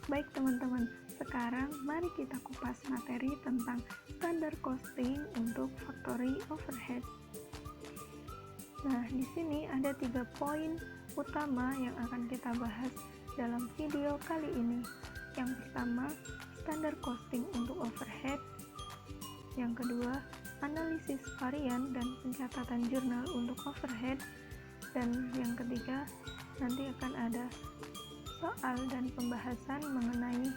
Baik teman-teman, sekarang mari kita kupas materi tentang standar costing untuk factory overhead. Nah, di sini ada 3 poin utama yang akan kita bahas dalam video kali ini. Yang pertama, standar costing untuk overhead. Yang kedua, analisis varian dan pencatatan jurnal untuk overhead. Dan yang ketiga, nanti akan ada soal dan pembahasan mengenai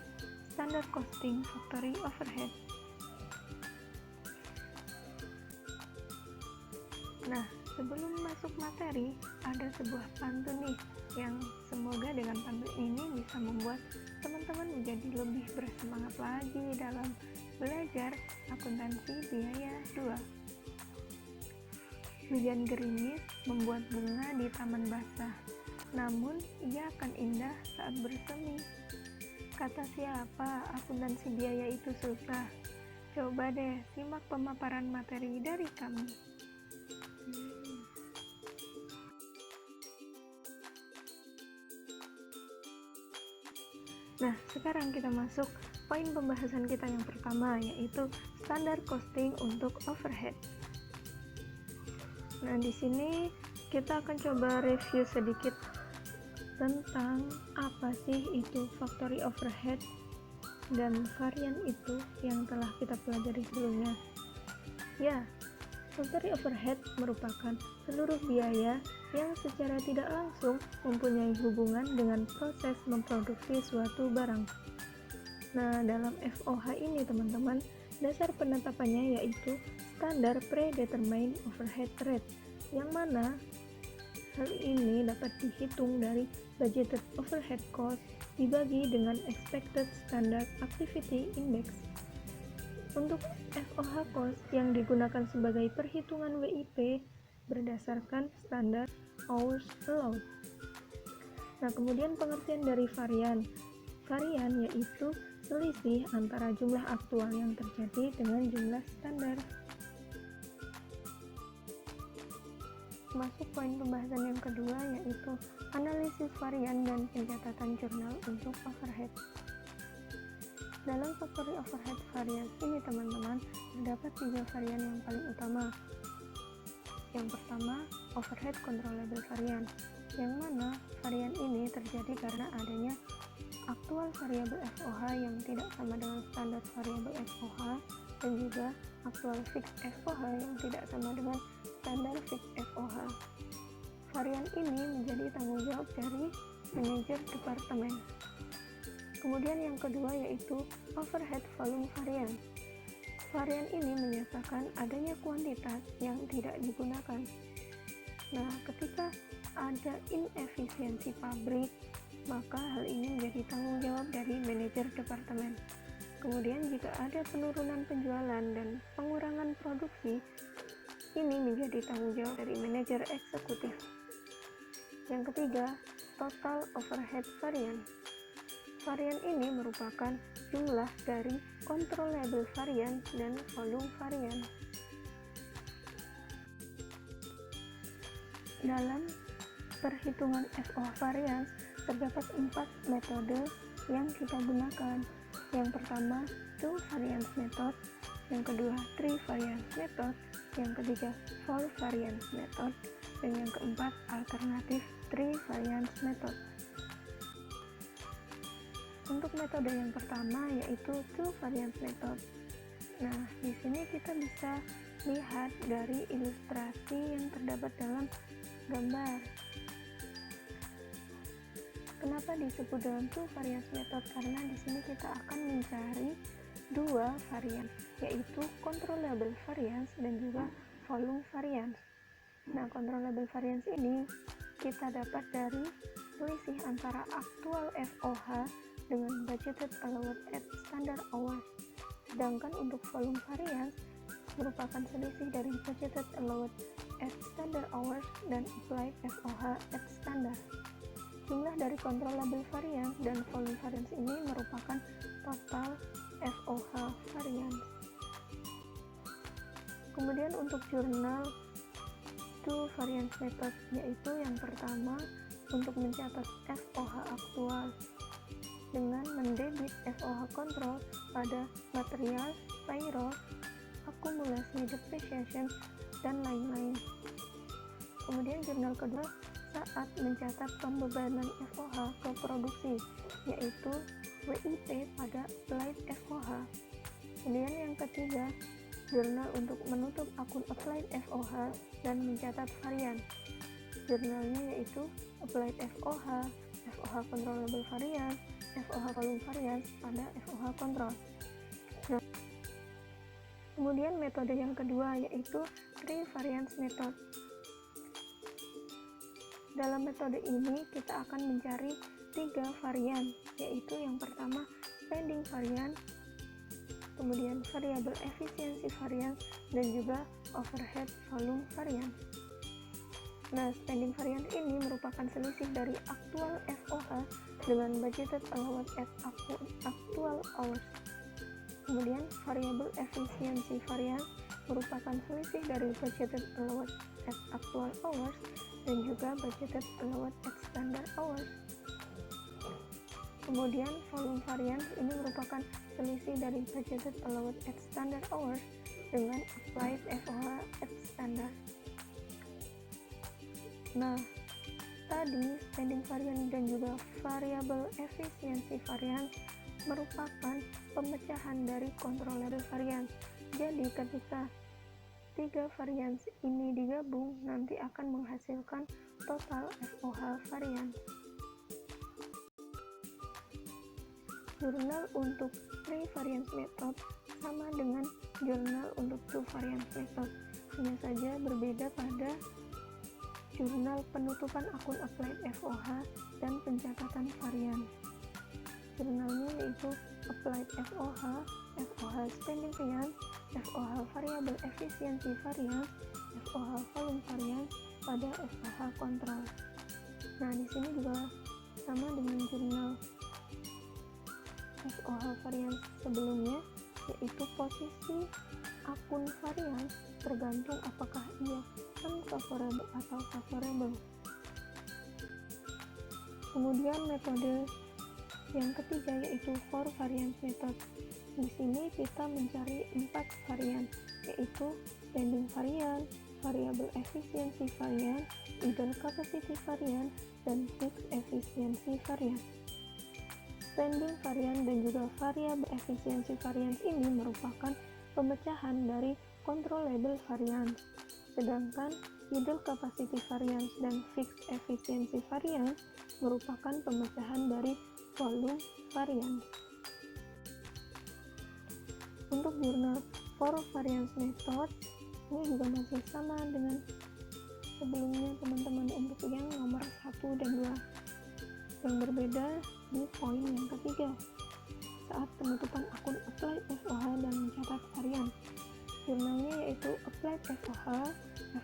standar costing factory overhead. Nah, sebelum masuk materi, ada sebuah pantun nih yang semoga dengan pantun ini bisa membuat teman-teman menjadi lebih bersemangat lagi dalam belajar akuntansi biaya 2. Hujan gerimis membuat bunga di taman basah, namun ia akan indah saat bersemi. Kata siapa akuntansi biaya itu susah? Coba deh simak pemaparan materi dari kami. Nah, sekarang kita masuk poin pembahasan kita yang pertama, yaitu standar costing untuk overhead. Nah, di sini kita akan coba review sedikit tentang apa sih itu factory overhead dan varian itu yang telah kita pelajari sebelumnya. Ya, factory overhead merupakan seluruh biaya yang secara tidak langsung mempunyai hubungan dengan proses memproduksi suatu barang. Nah, dalam FOH ini teman-teman, dasar penetapannya yaitu standar predetermined overhead rate, yang mana hal ini dapat dihitung dari budgeted overhead cost dibagi dengan expected standard activity index. Untuk FOH cost yang digunakan sebagai perhitungan WIP berdasarkan standar hours allowed. Nah, kemudian pengertian dari varian. Varian yaitu selisih antara jumlah aktual yang terjadi dengan jumlah standar. Masuk poin pembahasan yang kedua, yaitu analisis varian dan pencatatan jurnal untuk overhead. Dalam factory overhead varian ini teman-teman, terdapat 3 varian yang paling utama. Yang pertama, overhead controllable varian, yang mana varian ini terjadi karena adanya aktual variabel FOH yang tidak sama dengan standar variabel FOH, dan juga aktual fixed FOH yang tidak sama dengan standar fixed FOH. Varian ini menjadi tanggung jawab dari manajer departemen. Kemudian yang kedua yaitu overhead volume varian. Varian ini menyatakan adanya kuantitas yang tidak digunakan. Nah, ketika ada inefisiensi pabrik, maka hal ini menjadi tanggung jawab dari manajer departemen. Kemudian jika ada penurunan penjualan dan pengurangan produksi, ini menjadi tanggung jawab dari manajer eksekutif. Yang ketiga, total overhead varian. Varian ini merupakan jumlah dari controllable varian dan volume varian. Dalam perhitungan FOH varians terdapat 4 metode yang kita gunakan. Yang pertama, 2 variance method, yang kedua, 3 variance method, yang ketiga, 4 variance method, dan yang keempat, alternatif 3 variance method. Untuk metode yang pertama yaitu 2 variance method. Nah, di sini kita bisa lihat dari ilustrasi yang terdapat dalam gambar. Kenapa disebut dengan 2 variance method? Karena di sini kita akan mencari 2 varian, yaitu controllable variance dan juga volume variance. Nah, controllable variance ini kita dapat dari selisih antara aktual FOH dengan budgeted allowed at standard hours. Sedangkan untuk volume variance merupakan selisih dari budgeted allowed at standard hours dan applied FOH at standard. Jumlah dari controllable variance dan volume variance ini merupakan total FOH variance. Kemudian untuk jurnal 2 variance method, yaitu yang pertama untuk mencatat FOH aktual. dengan mendebit FOH control pada material, payroll, akumulasi depreciation, dan lain-lain. Kemudian jurnal kedua saat mencatat pembebanan FOH ke produksi, yaitu WIP pada applied FOH. Kemudian yang ketiga, jurnal untuk menutup akun applied FOH dan mencatat varian. Jurnalnya yaitu applied FOH, FOH controllable variance, FOH volume variance pada FOH control. Nah, kemudian metode yang kedua yaitu tree variance method. Dalam metode ini kita akan mencari 3 varian, yaitu yang pertama spending variance, kemudian variable efficiency variance, dan juga overhead volume variance. Nah, spending variance ini merupakan selisih dari aktual FOH dengan budgeted allowed at actual hours. Kemudian variable efficiency variance merupakan selisih dari budgeted allowed at actual hours dan juga budgeted allowed at standard hours. Kemudian volume variance ini merupakan selisih dari budgeted allowed at standard hours dengan applied FOH at standard. Nah, tadi spending variance dan juga variable efficiency variance merupakan pemecahan dari controllable variance. Jadi ketika 3 variance ini digabung nanti akan menghasilkan total FOH variance. Jurnal untuk 3 variance method sama dengan jurnal untuk 2 variance method, hanya saja berbeda pada jurnal penutupan akun applied FOH dan pencatatan varian. Jurnalnya yaitu applied FOH, FOH spending variance, FOH variable efficiency variance, FOH volume variance pada FOH control. Nah, di sini juga sama dengan jurnal FOH variance sebelumnya, yaitu posisi akun variance tergantung apakah ia unfavorable atau favorable. Kemudian metode yang ketiga yaitu 4 variance method. Di sini kita mencari 4 varian, yaitu spending variance, variable efficiency variance, idle capacity variance, dan fixed efficiency variance. Spending variance dan juga variable efficiency variance ini merupakan pemecahan dari controllable variance, sedangkan idle capacity variance dan fixed efficiency variance merupakan pemecahan dari volume variance. Untuk jurnal 4 variance method ini juga masih sama dengan sebelumnya teman-teman, untuk yang nomor 1 dan 2. Yang berbeda di poin yang ketiga, saat penutupan akun applied FOH dan mencatat varian. Jurnalnya yaitu applied FOH,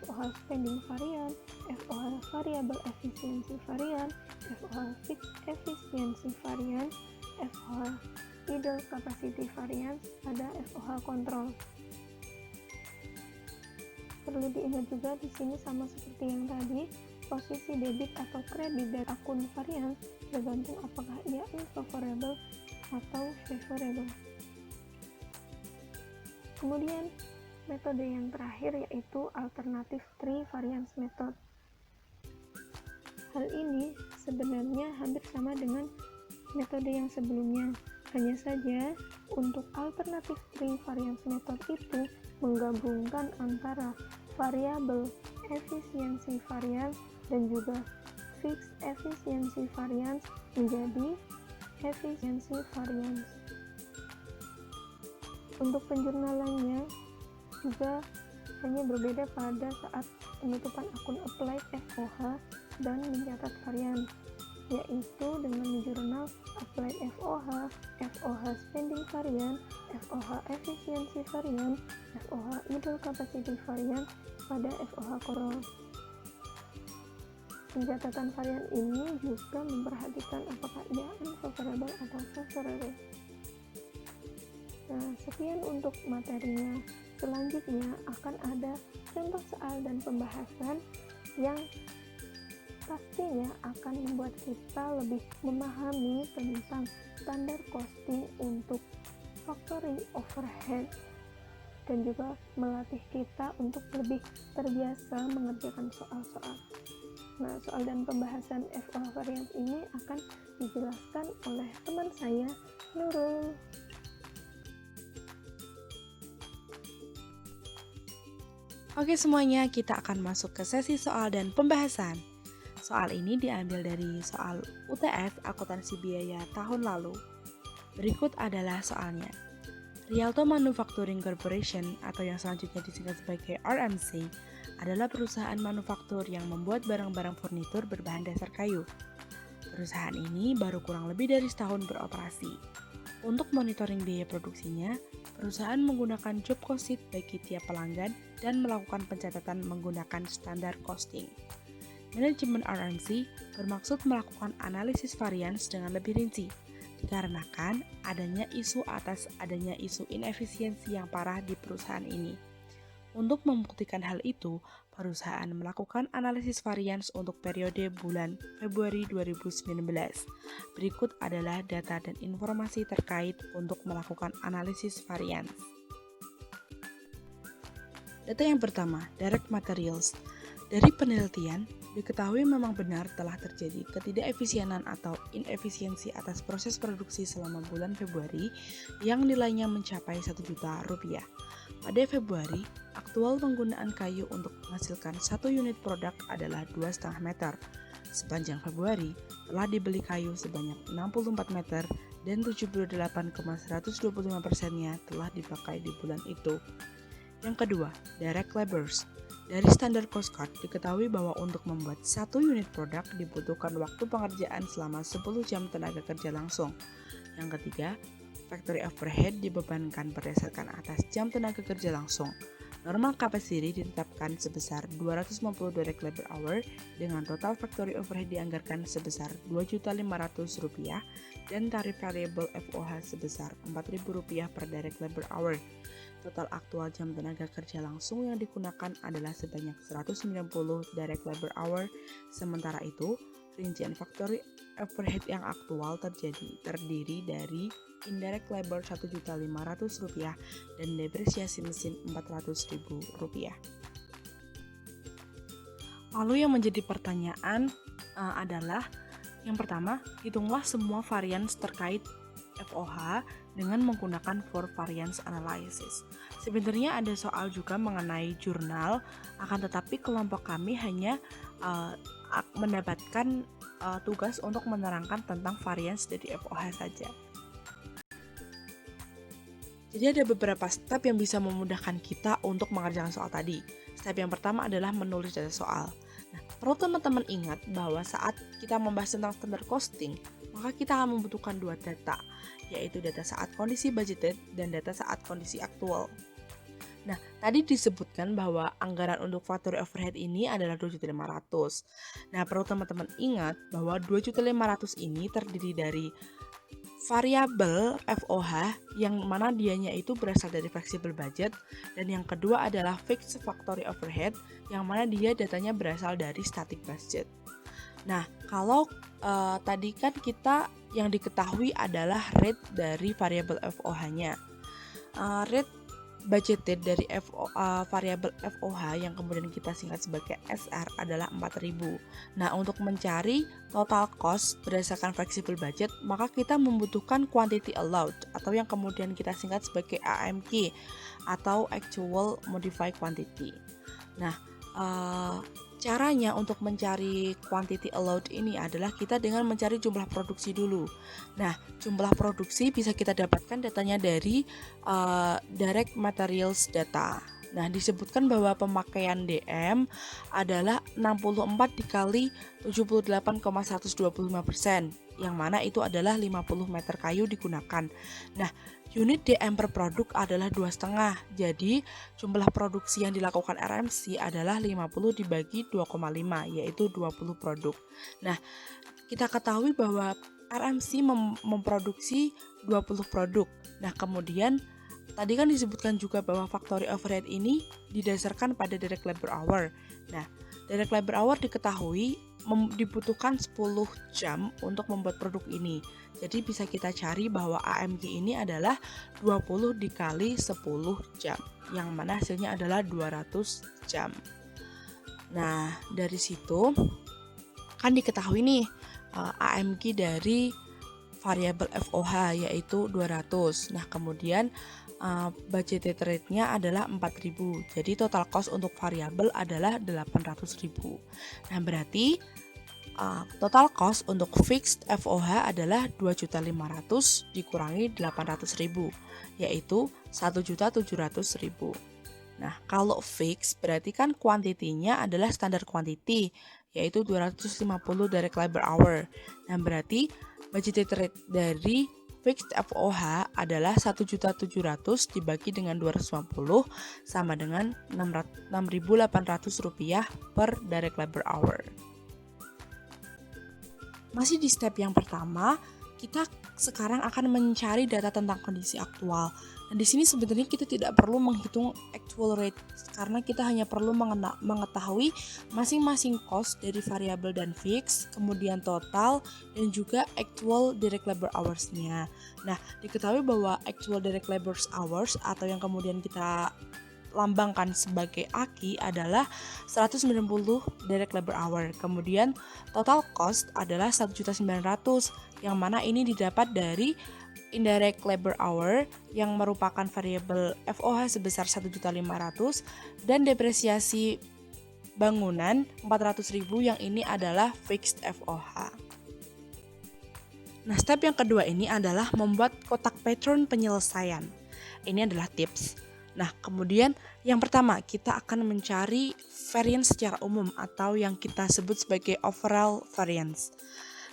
FOH spending variance, FOH variable efficiency variance, FOH fixed efficiency variance, FOH idle capacity variance pada FOH control. Perlu diingat juga di sini sama seperti yang tadi, posisi debit atau kredit dari akun variance tergantung apakah ia unfavorable atau favorable. Kemudian metode yang terakhir yaitu alternative 3 variance method. Hal ini sebenarnya hampir sama dengan metode yang sebelumnya, hanya saja untuk alternative 3 variance method itu menggabungkan antara variable efficiency variance dan juga fixed efficiency variance menjadi efficiency variance. Untuk penjurnalannya juga hanya berbeda pada saat penutupan akun applied FOH dan mencatat varian, yaitu dengan jurnal applied FOH, FOH spending variance, FOH efficiency variance, FOH idle capacity variance pada FOH control. Pencatatan varian ini juga memperhatikan apakah ia unfavorable atau favorable. Nah, sekian untuk materinya. Selanjutnya akan ada contoh soal dan pembahasan yang pastinya akan membuat kita lebih memahami tentang standar costing untuk factory overhead dan juga melatih kita untuk lebih terbiasa mengerjakan soal-soal. Nah, soal dan pembahasan FOH variance ini akan dijelaskan oleh teman saya, Nurul. Oke semuanya, kita akan masuk ke sesi soal dan pembahasan. Soal ini diambil dari soal UTS Akuntansi Biaya tahun lalu. Berikut adalah soalnya. Rialto Manufacturing Corporation atau yang selanjutnya disingkat sebagai RMC adalah perusahaan manufaktur yang membuat barang-barang furnitur berbahan dasar kayu. Perusahaan ini baru kurang lebih dari setahun beroperasi. Untuk monitoring biaya produksinya, perusahaan menggunakan job cost sheet bagi tiap pelanggan dan melakukan pencatatan menggunakan standar costing. Manajemen RMC bermaksud melakukan analisis varians dengan lebih rinci, dikarenakan adanya isu atas adanya isu inefisiensi yang parah di perusahaan ini. Untuk membuktikan hal itu, perusahaan melakukan analisis varians untuk periode bulan Februari 2019. Berikut adalah data dan informasi terkait untuk melakukan analisis varians. Data yang pertama, direct materials. Dari penelitian, diketahui memang benar telah terjadi ketidakefisienan atau inefisiensi atas proses produksi selama bulan Februari yang nilainya mencapai 1 juta rupiah. Pada Februari, aktual penggunaan kayu untuk menghasilkan 1 unit produk adalah 2,5 meter. Sepanjang Februari, telah dibeli kayu sebanyak 64 meter dan 78,125%-nya telah dipakai di bulan itu. Yang kedua, direct labors. Dari standar cost card diketahui bahwa untuk membuat 1 unit produk dibutuhkan waktu pengerjaan selama 10 jam tenaga kerja langsung. Yang ketiga, factory overhead dibebankan berdasarkan atas jam tenaga kerja langsung. Normal capacity ditetapkan sebesar 250 direct labor hour dengan total factory overhead dianggarkan sebesar Rp2.500 dan tarif variable FOH sebesar Rp4.000 per direct labor hour. Total aktual jam tenaga kerja langsung yang digunakan adalah sebanyak 190 direct labor hour. Sementara itu, rincian factory overhead yang aktual terdiri dari indirect labor Rp1.500 dan depresiasi mesin Rp400.000. Lalu yang menjadi pertanyaan adalah yang pertama, hitunglah semua varians terkait FOH dengan menggunakan for variance analysis. Sebenarnya ada soal juga mengenai jurnal, akan tetapi kelompok kami hanya mendapatkan tugas untuk menerangkan tentang variance dari FOH saja. Jadi ada beberapa step yang bisa memudahkan kita untuk mengerjakan soal tadi. Step yang pertama adalah menulis data soal. Nah, perlu teman-teman ingat bahwa saat kita membahas tentang standar costing, maka kita akan membutuhkan 2 data, yaitu data saat kondisi budgeted dan data saat kondisi aktual. Nah, tadi disebutkan bahwa anggaran untuk factory overhead ini adalah Rp2.500.000. Nah, perlu teman-teman ingat bahwa Rp2.500.000 ini terdiri dari variabel FOH yang mana dianya itu berasal dari flexible budget, dan yang kedua adalah fixed factory overhead yang mana dia datanya berasal dari static budget. Nah, kalau tadi kan kita yang diketahui adalah rate dari variabel FOH-nya. Rate budgeted dari variabel FOH yang kemudian kita singkat sebagai SR adalah 4.000. Nah, untuk mencari total cost berdasarkan flexible budget, maka kita membutuhkan quantity allowed atau yang kemudian kita singkat sebagai AMQ atau actual modified quantity. Nah, caranya untuk mencari quantity allowed ini adalah kita dengan mencari jumlah produksi dulu. Nah, jumlah produksi bisa kita dapatkan datanya dari direct materials data. Nah, disebutkan bahwa pemakaian DM adalah 64 dikali 78,125%, yang mana itu adalah 50 meter kayu digunakan. Nah, unit DM per produk adalah 2,5. Jadi, jumlah produksi yang dilakukan RMC adalah 50 dibagi 2,5, yaitu 20 produk. Nah, kita ketahui bahwa RMC memproduksi 20 produk. Nah, kemudian tadi kan disebutkan juga bahwa factory overhead ini didasarkan pada direct labor hour. Nah, direct labor hour diketahui dibutuhkan 10 jam untuk membuat produk ini. Jadi bisa kita cari bahwa AMG ini adalah 20 dikali 10 jam, yang mana hasilnya adalah 200 jam. Nah, dari situ kan diketahui nih AMG dari variabel FOH yaitu 200. Nah, kemudian budgeted rate-nya adalah 4.000. Jadi total cost untuk variabel adalah 800.000. Nah, berarti total cost untuk fixed FOH adalah 2.500.000 dikurangi 800.000, yaitu 1.700.000. Nah, kalau fix berarti kan kuantitinya adalah standar quantity, yaitu 250 direct labor hour. Nah, berarti budgeted rate dari fixed FOH adalah 1.700.000 dibagi dengan 250 sama dengan Rp6.800 per direct labor hour. Masih di step yang pertama, kita sekarang akan mencari data tentang kondisi aktual. Nah, di sini sebenarnya kita tidak perlu menghitung actual rate karena kita hanya perlu mengetahui masing-masing cost dari variabel dan fix, kemudian total dan juga actual direct labor hours-nya. Nah, diketahui bahwa actual direct labor hours atau yang kemudian kita lambangkan sebagai AKI adalah 190 direct labor hour. Kemudian total cost adalah 1.900.000 yang mana ini didapat dari indirect labor hour yang merupakan variabel FOH sebesar 1.500.000 dan depresiasi bangunan 400.000 yang ini adalah fixed FOH. Nah, step yang kedua ini adalah membuat kotak pattern penyelesaian. Ini adalah tips. Nah, kemudian yang pertama kita akan mencari variance secara umum atau yang kita sebut sebagai overall variance.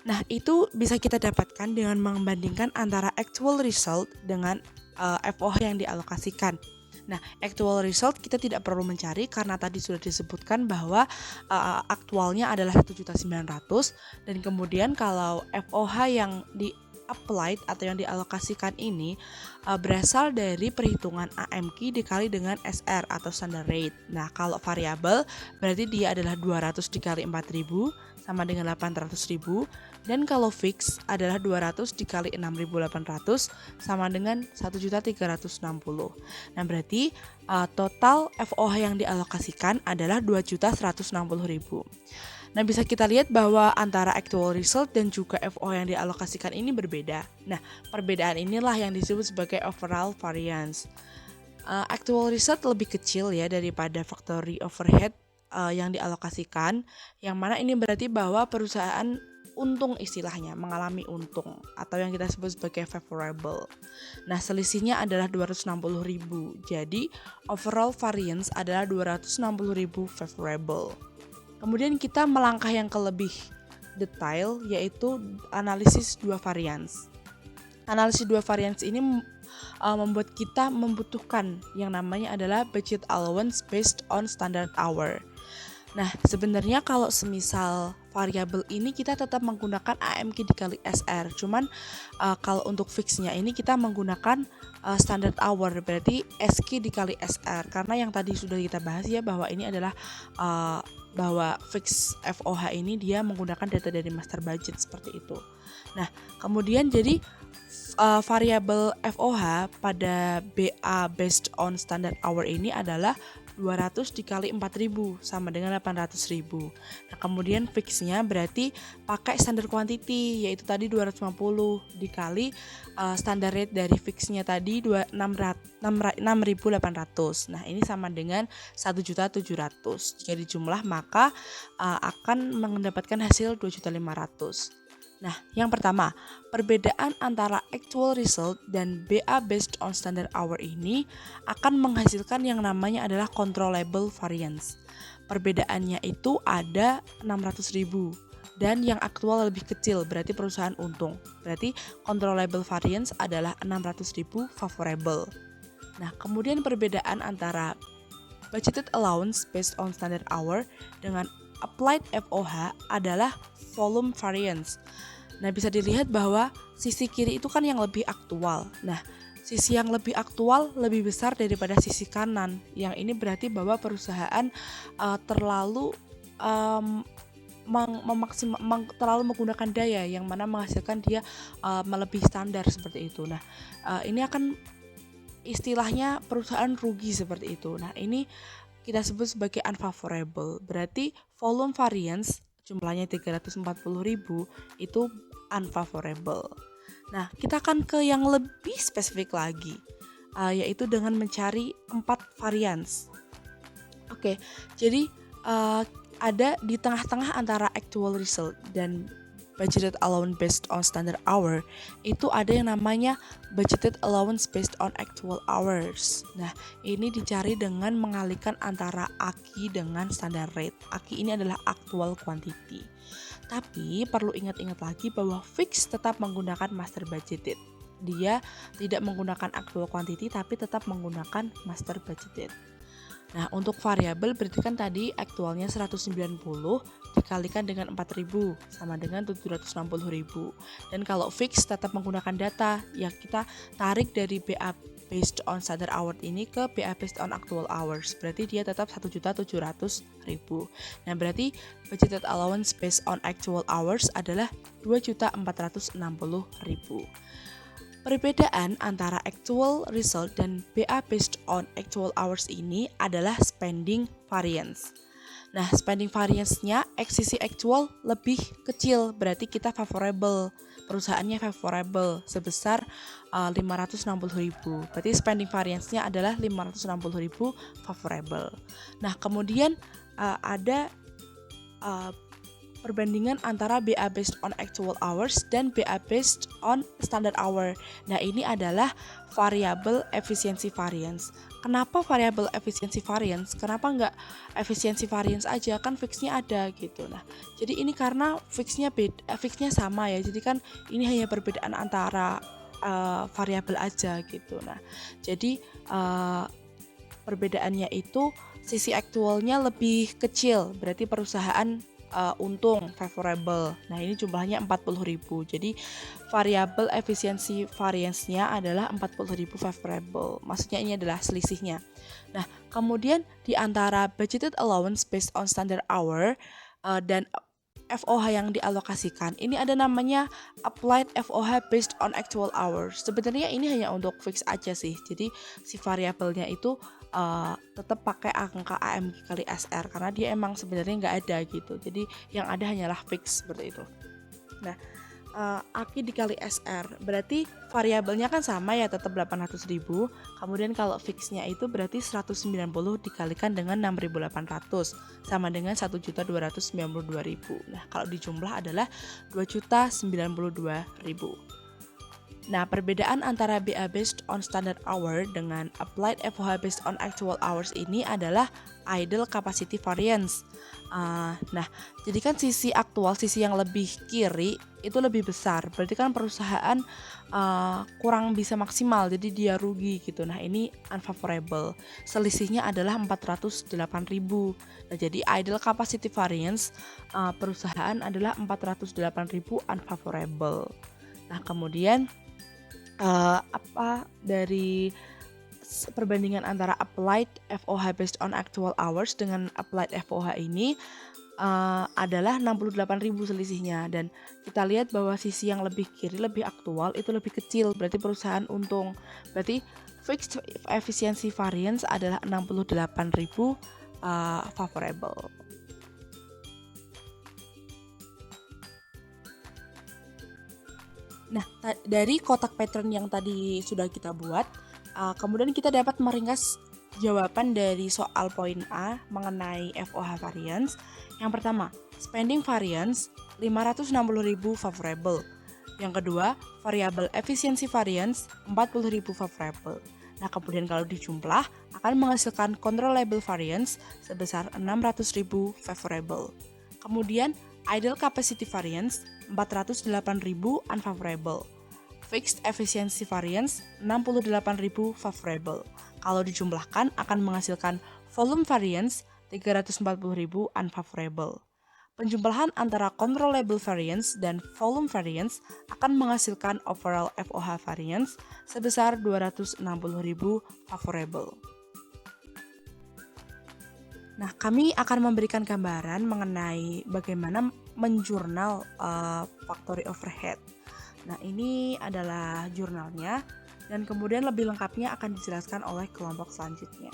Nah, itu bisa kita dapatkan dengan membandingkan antara actual result dengan FOH yang dialokasikan. Nah, actual result kita tidak perlu mencari karena tadi sudah disebutkan bahwa aktualnya adalah 1.900.000 dan kemudian kalau FOH yang applied atau yang dialokasikan ini berasal dari perhitungan AMQ dikali dengan SR atau standard rate. Nah, kalau variabel berarti dia adalah 200 dikali 4.000 sama dengan 800.000 dan kalau fix adalah 200 dikali 6.800 sama dengan 1.360. Nah, berarti total FOH yang dialokasikan adalah 2.160.000. Nah, bisa kita lihat bahwa antara actual result dan juga FOH yang dialokasikan ini berbeda. Nah, perbedaan inilah yang disebut sebagai overall variance. Actual result lebih kecil ya daripada factory overhead yang dialokasikan, yang mana ini berarti bahwa perusahaan untung istilahnya, mengalami untung atau yang kita sebut sebagai favorable. Nah, selisihnya adalah 260.000. Jadi, overall variance adalah 260.000 favorable. Kemudian kita melangkah yang ke lebih detail, yaitu analisis dua variance. Analisis dua variance ini membuat kita membutuhkan yang namanya adalah budget allowance based on standard hour. Nah, sebenarnya kalau semisal variabel ini kita tetap menggunakan AMQ dikali SR, cuman kalau untuk fixnya ini kita menggunakan standard hour, berarti SQ dikali SR, karena yang tadi sudah kita bahas ya bahwa ini adalah bahwa fix FOH ini dia menggunakan data dari master budget seperti itu. Nah, kemudian jadi variabel FOH pada BA based on standard hour ini adalah 200 dikali 4.000 sama dengan 800.000. Nah, kemudian fixnya berarti pakai standar quantity yaitu tadi 250 dikali standar rate dari fixnya tadi 6.800. Nah, ini sama dengan 1.700.000. Jika dijumlah maka akan mendapatkan hasil 2.500.000. Nah, yang pertama, perbedaan antara actual result dan BA based on standard hour ini akan menghasilkan yang namanya adalah controllable variance. Perbedaannya itu ada 600.000 dan yang aktual lebih kecil, berarti perusahaan untung. Berarti controllable variance adalah 600.000 favorable. Nah, kemudian perbedaan antara budgeted allowance based on standard hour dengan applied FOH adalah volume variance. Nah, bisa dilihat bahwa sisi kiri itu kan yang lebih aktual. Nah, sisi yang lebih aktual lebih besar daripada sisi kanan. Yang ini berarti bahwa perusahaan terlalu terlalu menggunakan daya yang mana menghasilkan dia melebihi standar seperti itu. Nah, ini akan istilahnya perusahaan rugi seperti itu. Nah, ini kita sebut sebagai unfavorable. Berarti volume variance jumlahnya 340.000 itu unfavorable. Nah, kita akan ke yang lebih spesifik lagi, yaitu dengan mencari 4 variance. Oke, jadi ada di tengah-tengah antara actual result dan budgeted allowance based on standard hour, itu ada yang namanya budgeted allowance based on actual hours. Nah, ini dicari dengan mengalihkan antara AKI dengan standard rate. AKI ini adalah actual quantity. Tapi perlu ingat-ingat lagi bahwa fix tetap menggunakan master budgeted. Dia tidak menggunakan actual quantity tapi tetap menggunakan master budgeted. Nah, untuk variabel berarti kan tadi aktualnya 190 dikalikan dengan 4.000 sama dengan 760.000. Dan kalau fix tetap menggunakan data, ya kita tarik dari BA based on standard hour ini ke BA based on actual hours. Berarti dia tetap 1.700.000. Nah, berarti budgeted allowance based on actual hours adalah 2.460.000. Perbedaan antara actual result dan BA based on actual hours ini adalah spending variance. Nah, spending variance-nya sisi actual lebih kecil, berarti kita favorable. Perusahaannya favorable sebesar 560.000. Berarti spending variance-nya adalah 560.000 favorable. Nah, kemudian ada perbandingan antara BA based on actual hours dan BA based on standard hour. Nah, ini adalah variable efficiency variance. Kenapa variable efficiency variance? Kenapa nggak efficiency variance aja? Kan fixnya ada gitu. Nah, jadi ini karena fixnya sama ya. Jadi kan ini hanya perbedaan antara variabel aja gitu. Nah, jadi perbedaannya itu sisi aktualnya lebih kecil. Berarti perusahaan untung favorable. Nah, ini jumlahnya 40.000. Jadi variabel efisiensi variance-nya adalah 40.000 favorable. Maksudnya ini adalah selisihnya. Nah, kemudian di antara budgeted allowance based on standard hour dan FOH yang dialokasikan, ini ada namanya applied FOH based on actual hours. Sebenarnya ini hanya untuk fix aja sih. Jadi si variabelnya itu tetap pakai angka AMG kali SR karena dia emang sebenarnya nggak ada gitu. Jadi yang ada hanyalah fix seperti itu. Nah, AKI dikali SR berarti variabelnya kan sama ya, tetap 800.000. Kemudian kalau fixnya itu berarti 190 dikalikan dengan 6.800 sama dengan 1.292.000. Nah, kalau dijumlah adalah 2.092.000. Nah, perbedaan antara BA based on standard hour dengan applied FOH based on actual hours ini adalah idle capacity variance. Nah, jadi kan sisi aktual, sisi yang lebih kiri itu lebih besar. Berarti kan perusahaan kurang bisa maksimal, jadi dia rugi gitu. Nah, ini unfavorable. Selisihnya adalah 408.000. Nah, jadi idle capacity variance perusahaan adalah 408.000 unfavorable. Nah, kemudian dari perbandingan antara applied FOH based on actual hours dengan applied FOH ini adalah 68.000 selisihnya, dan kita lihat bahwa sisi yang lebih kiri lebih aktual itu lebih kecil, berarti perusahaan untung. Berarti fixed efficiency variance adalah 68.000 favorable. Nah, dari kotak pattern yang tadi sudah kita buat, kemudian kita dapat meringkas jawaban dari soal poin A mengenai FOH variance. Yang pertama, spending variance 560.000 favorable. Yang kedua, variable efficiency variance 40.000 favorable. Nah, kemudian kalau dijumlah akan menghasilkan controllable variance sebesar 600.000 favorable. Kemudian idle capacity variance 408.000 unfavorable. Fixed efficiency variance 68.000 favorable. Kalau dijumlahkan akan menghasilkan volume variance 340.000 unfavorable. Penjumlahan antara controllable variance dan volume variance akan menghasilkan overall FOH variance sebesar 260.000 favorable. Nah, kami akan memberikan gambaran mengenai bagaimana menjurnal factory overhead. Nah, ini adalah jurnalnya dan kemudian lebih lengkapnya akan dijelaskan oleh kelompok selanjutnya.